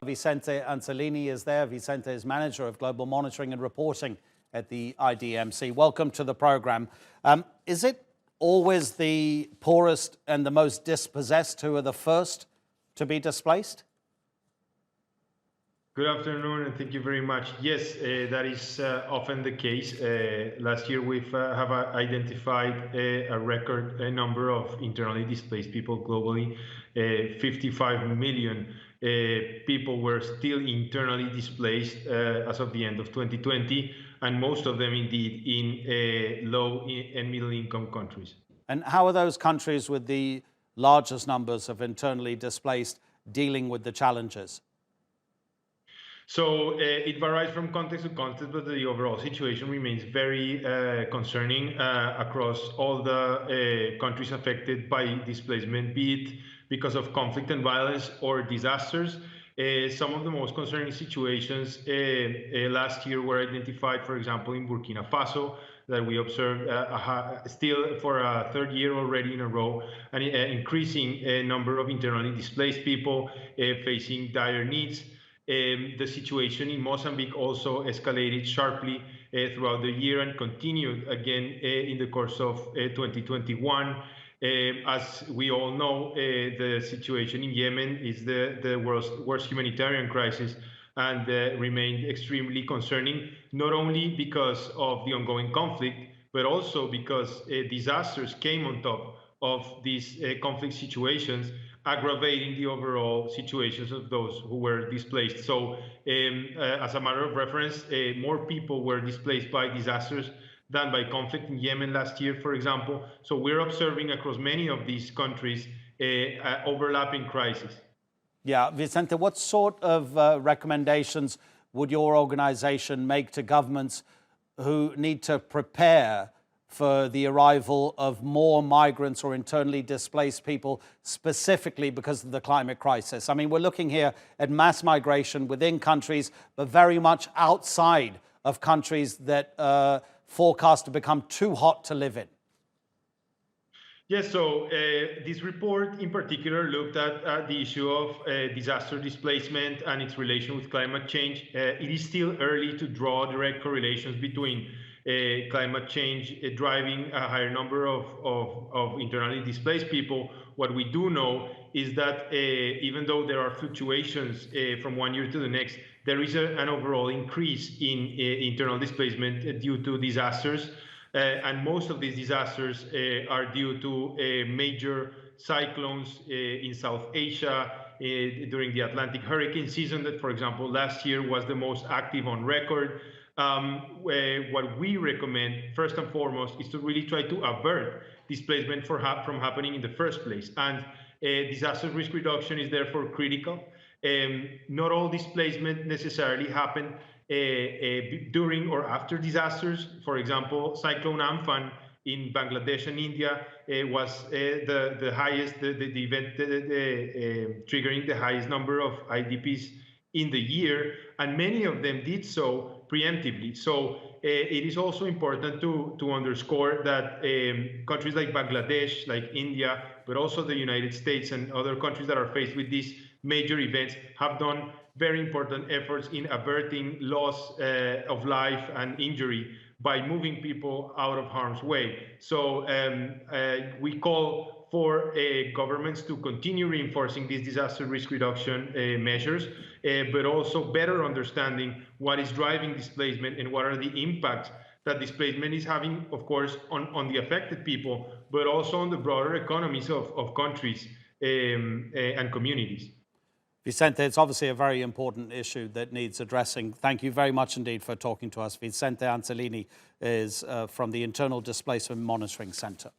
Vicente Anzellini is there. Vicente is Manager of Global Monitoring and Reporting at the IDMC. Welcome to the program. Is it always the poorest and the most dispossessed who are the first to be displaced? Good afternoon, and thank you very much. Yes, that is often the case. Last year, we have identified a record number of internally displaced people globally. 55 million people were still internally displaced as of the end of 2020, and most of them indeed in low and middle income countries. And how are those countries with the largest numbers of internally displaced dealing with the challenges? So it varies from context to context, but the overall situation remains very concerning across all the countries affected by displacement, be it because of conflict and violence or disasters. Some of the most concerning situations last year were identified, for example, in Burkina Faso, that we observed still for a third year already in a row, an increasing number of internally displaced people facing dire needs. The situation in Mozambique also escalated sharply throughout the year and continued again in the course of 2021. As we all know, the situation in Yemen is the worst humanitarian crisis and remained extremely concerning, not only because of the ongoing conflict, but also because disasters came on top of these conflict situations, aggravating the overall situations of those who were displaced. So as a matter of reference, more people were displaced by disasters than by conflict in Yemen last year, for example. So we're observing across many of these countries overlapping crises. Yeah, Vicente, what sort of recommendations would your organization make to governments who need to prepare for the arrival of more migrants or internally displaced people, specifically because of the climate crisis? I mean, we're looking here at mass migration within countries, but very much outside of countries that forecast to become too hot to live in. Yes, so this report in particular looked at the issue of disaster displacement and its relation with climate change. It is still early to draw direct correlations between climate change driving a higher number of internally displaced people. What we do know is that even though there are fluctuations from one year to the next, there is an overall increase in internal displacement due to disasters. And most of these disasters are due to major cyclones in South Asia during the Atlantic hurricane season that, for example, last year was the most active on record. What we recommend, first and foremost, is to really try to avert displacement from happening in the first place. And disaster risk reduction is therefore critical. Not all displacement necessarily happen during or after disasters. For example, Cyclone Amphan in Bangladesh and India was the highest, the event triggering the highest number of IDPs in the year, and many of them did so preemptively. So it is also important to underscore that countries like Bangladesh, like India, but also the United States and other countries that are faced with these major events have done very important efforts in averting loss of life and injury by moving people out of harm's way. So we call for governments to continue reinforcing these disaster risk reduction measures, but also better understanding what is driving displacement and what are the impacts that displacement is having, of course, on the affected people, but also on the broader economies of countries and communities. Vicente, it's obviously a very important issue that needs addressing. Thank you very much indeed for talking to us. Vicente Anzellini is from the Internal Displacement Monitoring Centre.